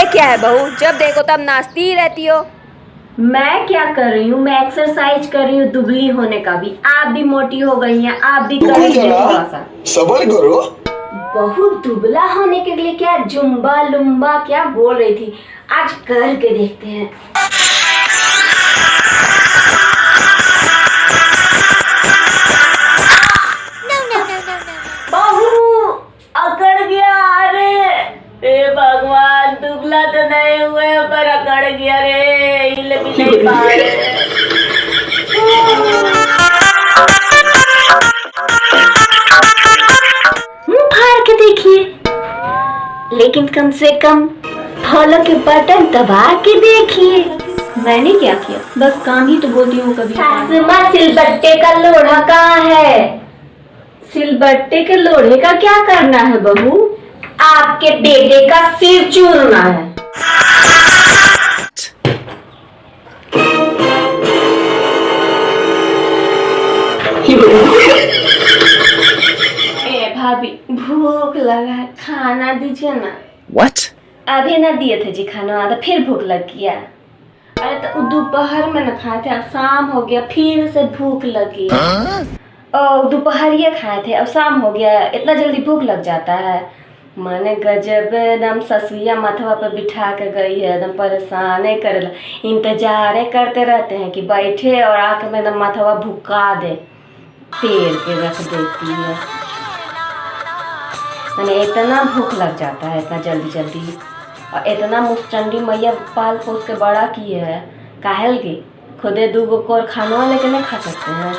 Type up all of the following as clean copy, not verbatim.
क्या है बहू, जब देखो तब नाचती ही रहती हो। मैं क्या कर रही हूँ? मैं एक्सरसाइज कर रही हूँ दुबली होने का भी। आप भी मोटी हो गई हैं, आप भी करिए थोड़ा सा सबर करो। बहुत दुबला होने के लिए क्या जुम्बा लुम्बा क्या बोल रही थी, आज करके देखते हैं। बहू अकड़ गया। अरे भगवान, दुबला तो नहीं हुए पर अकड़ गया रे, हिल भी नहीं पा रहे। मुंह फाड़ के देखिए, लेकिन कम से कम फॉलो के बटन दबा के देखिए। मैंने क्या किया, बस काम ही तो बोलती हूँ कभी। सासुमा सिलबट्टे का लोढ़ा कहाँ है? सिलबट्टे के लोढ़े का क्या करना है बहू? आपके बेटे का सिर चूरना है। भाभी भूख लगा है, खाना दीजिए ना। What? अभी ना दिए थे जी खाना, तो फिर भूख लग गया। अरे तो दोपहर में न खाए थे, अब शाम हो गया फिर से भूख लगी। दोपहर ये खाए थे, अब शाम हो गया, इतना जल्दी भूख लग जाता है। मैंने गजब एकदम ससुइया माथवा पे बिठा के गई है, एकदम परेशान कर, इंतजार करते रहते हैं कि बैठे और आके में एकदम माथवा भुका दे, तेल के रख देती है। मैंने इतना भूख लग जाता है इतना जल्दी जल्दी, और इतना मुस्टंडी मैया पाल पोस के बड़ा किए है, काहेल की खुदे दूगो को खाना लेके नहीं खा सकते हैं।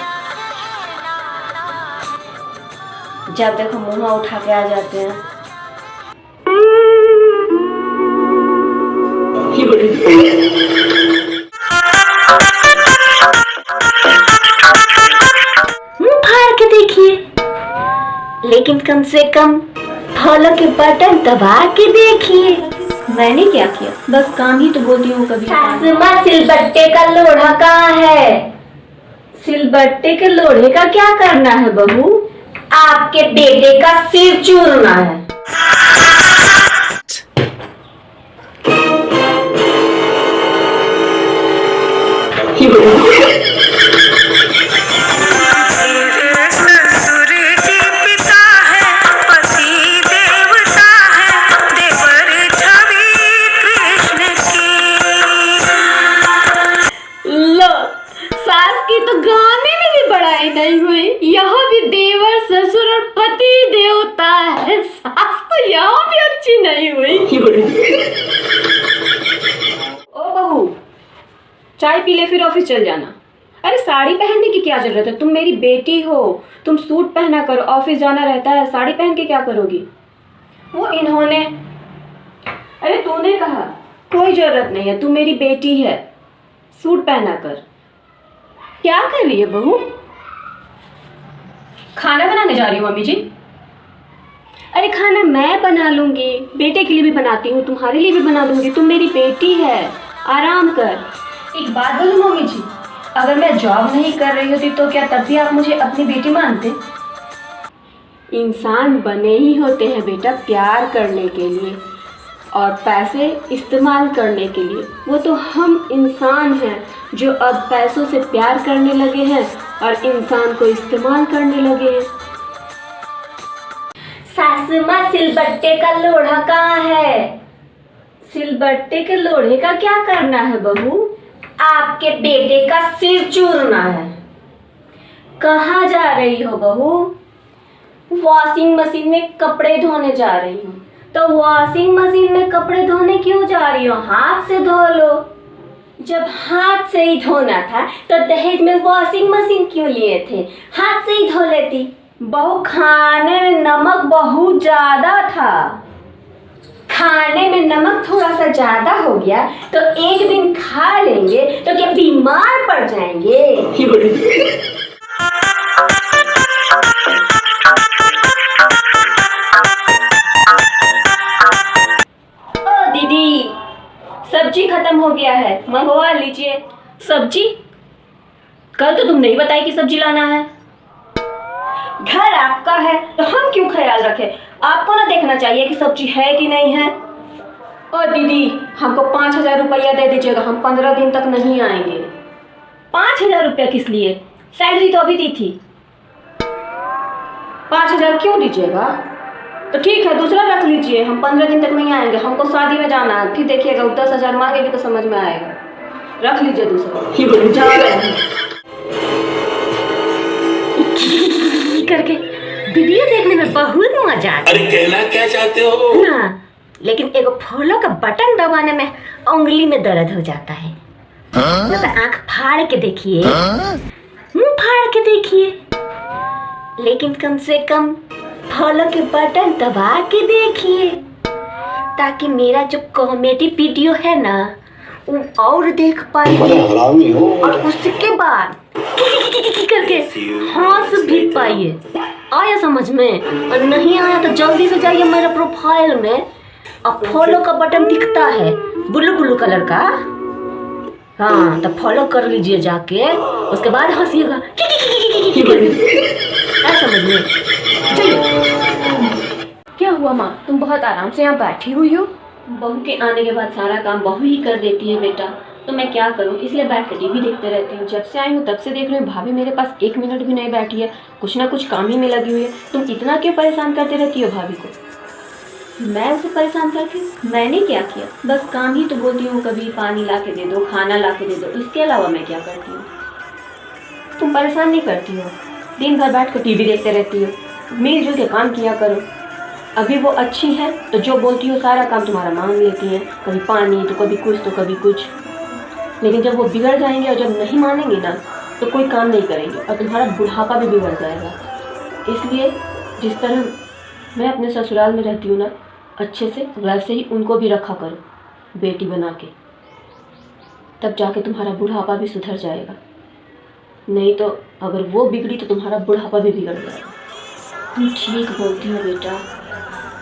जब देखो मुँह उठा के आ जाते हैं। मुँह फाड़ के देखिए, लेकिन कम से कम फॉलो के बटन दबा के देखिए। मैंने क्या किया, बस काम ही तो बोलती हूँ कभी। सासुमा सिलबट्टे का लोढ़ा कहाँ है? सिलबट्टे के लोढ़े का क्या करना है बहू? आपके बेटे का सिर चूरना है। तो गाने में भी बड़ाई नहीं हुई, यहाँ भी देवर ससुर और पति देवता है, सास तो यहाँ भी अच्छी नहीं हुई। ओ बहू, चाय पी ले फिर ऑफिस चल जाना। अरे साड़ी पहनने की क्या जरूरत है, तुम मेरी बेटी हो, तुम सूट पहना करो, ऑफिस जाना रहता है, साड़ी पहन के क्या करोगी? वो इन्होंने, अरे तूने कहा कोई जरूरत नहीं है, तू मेरी बेटी है, सूट पहना कर। क्या कर रही है बहू? खाना बनाने जा रही हूँ मम्मी जी। अरे खाना मैं बना लूंगी, बेटे के लिए भी बनाती हूँ, तुम्हारे लिए भी बना दूंगी, तुम मेरी बेटी है, आराम कर। एक बात बोलूं मम्मी जी, अगर मैं जॉब नहीं कर रही होती तो क्या तब भी आप मुझे अपनी बेटी मानते? इंसान बने ही होते हैं बेटा प्यार करने के लिए और पैसे इस्तेमाल करने के लिए। वो तो हम इंसान हैं जो अब पैसों से प्यार करने लगे हैं और इंसान को इस्तेमाल करने लगे हैं। सासुमा सिलबट्टे का लोढ़ा कहाँ है? सिलबट्टे के लोढ़े का क्या करना है बहू? आपके बेटे का सिर चूरना है। कहाँ जा रही हो बहू? वॉशिंग मशीन में कपड़े धोने जा रही हूँ। तो वॉशिंग मशीन में कपड़े धोने क्यों जा रही हो? हाथ से धो लो। जब हाथ से ही धोना था तो दहेज में वॉशिंग मशीन क्यों लिए थे? हाथ से ही धो लेती। बहू खाने में नमक बहुत ज्यादा था, खाने में नमक थोड़ा सा ज्यादा हो गया तो एक दिन खा लेंगे तो क्या बीमार पड़ जाएंगे? ओ दीदी, सब्जी खत्म हो गया है, मंगवा लीजिए। सब्जी? कल तो तुम नहीं बताई कि सब्जी लाना है। घर आपका है तो हम क्यों ख्याल रखें? आपको ना देखना चाहिए कि सब्जी है कि नहीं है? ओ दीदी, हमको 5,000 रुपया दे दीजिएगा, हम 15 दिन तक नहीं आएंगे। 5,000 रुपया किस लिए? सैलरी तो अभी दी थी। 5,000 क्यों दीजिएगा? तो ठीक है, दूसरा रख लीजिए, हम 15 दिन तक नहीं आएंगे, हमको शादी में जाना है। फिर देखिएगा 10,000 मांगेगी तो समझ में आएगा। रख लीजिए दूसरा। जा रहे हैं करके वीडियो देखने में बहुत मजा आता है। अरे कहना क्या चाहते हो ना, लेकिन एगो फॉलो का बटन दबाने में उंगली में दर्द हो जाता है। ना तो आंख फाड़ के देखिए, मुंह फाड़ के देखिए, लेकिन कम से कम फॉलो के बटन दबा के देखिए, ताकि मेरा जो कॉमेडी वीडियो है ना वो और देख पाइए, और उसके बाद करके हंस भी पाइए। आया समझ में? और नहीं आया तो जल्दी से जाइए मेरे प्रोफाइल में, अब फॉलो का बटन दिखता है ब्लू ब्लू कलर का, हाँ तो फॉलो कर लीजिए जाके, उसके बाद हंसिएगा। समझ में? क्या हुआ माँ, तुम बहुत आराम से यहाँ बैठी हुई हो? बहू के आने के बाद सारा काम बहू ही कर देती है बेटा, तो मैं क्या करूँ, इसलिए बैठ कर टीवी देखते रहती हूँ। जब से आई हूँ तब से देख रही हूँ भाभी मेरे पास 1 मिनट भी नहीं बैठी है, कुछ ना कुछ काम ही में लगी हुई है। तुम इतना क्यों परेशान करते रहती हो भाभी को? मैं उसे परेशान करती हूँ? मैंने क्या किया? बस काम ही तो बोलती हूँ, कभी पानी ला के दे दो, खाना ला के दे दो, इसके अलावा मैं क्या करती हूँ? तुम परेशान नहीं करती हो, दिन भर बैठ कर टीवी देखते रहती हो, मिलजुल के काम किया करो। अभी वो अच्छी है तो जो बोलती हो सारा काम तुम्हारा मांग लेती है, कभी पानी तो कभी कुछ तो कभी कुछ। लेकिन जब वो बिगड़ जाएंगे और जब नहीं मानेंगी ना तो कोई काम नहीं करेंगे और तुम्हारा बुढ़ापा भी बिगड़ जाएगा। इसलिए जिस तरह मैं अपने ससुराल में रहती हूँ ना अच्छे से, वैसे ही उनको भी रखा करो बेटी बना के, तब जाके तुम्हारा बुढ़ापा भी सुधर जाएगा। नहीं तो अगर वो बिगड़ी तो तुम्हारा बुढ़ापा भी बिगड़ जाएगा। तुम ठीक बोलती हो बेटा,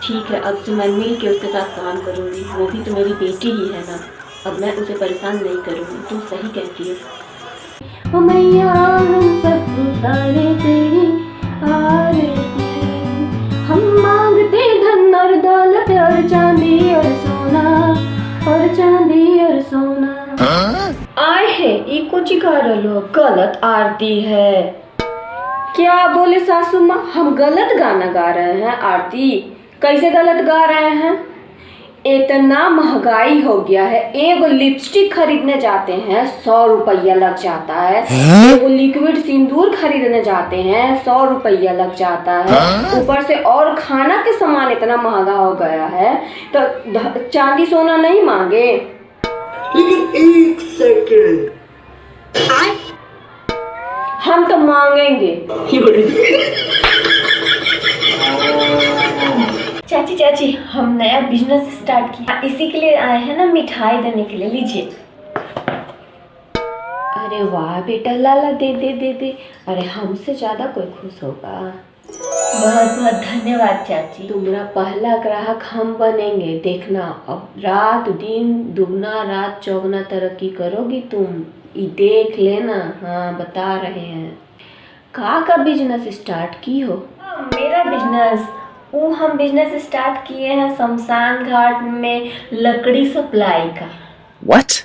ठीक है, अब से मैं मिल के उसके साथ काम करूँगी, वो भी तो मेरी बेटी ही है ना, अब मैं उसे परेशान नहीं करूँगी। तुम सही कहती हो। मैया हम सब उतारे तेरी आरती, हम मांगते धन और दौलत और चांदी और सोना, और चांदी और सोना। आए है ये कुछ कर लो, गलत आरती है। क्या बोले सासू माँ, हम गलत गाना गा रहे हैं? आरती कैसे गलत गा रहे हैं? इतना महंगाई हो गया है, एगो लिपस्टिक खरीदने जाते हैं 100 रुपया लग जाता है, एगो लिक्विड सिंदूर खरीदने जाते हैं 100 रुपया लग जाता है, ऊपर से और खाना के सामान इतना महंगा हो गया है, तो चांदी सोना नहीं मांगे? लेकिन 1 सेकंड, हम तो मांगेंगे। चाची चाची, हम नया बिजनेस स्टार्ट किया, इसी के लिए आए हैं ना, मिठाई देने के लिए, लीजिए। अरे वाह बेटा, लाला दे दे दे दे। अरे हमसे ज्यादा कोई खुश होगा। बहुत बहुत धन्यवाद चाची। तुम्हारा पहला ग्राहक हम बनेंगे, देखना। अब रात दिन दुगना रात चौगना तरक्की करोगी तुम, ये देख लेना। हाँ बता रहे हैं। का बिजनेस स्टार्ट की हो? मेरा बिजनेस, वो हम बिजनेस स्टार्ट किए हैं शमशान घाट में लकड़ी सप्लाई का। What?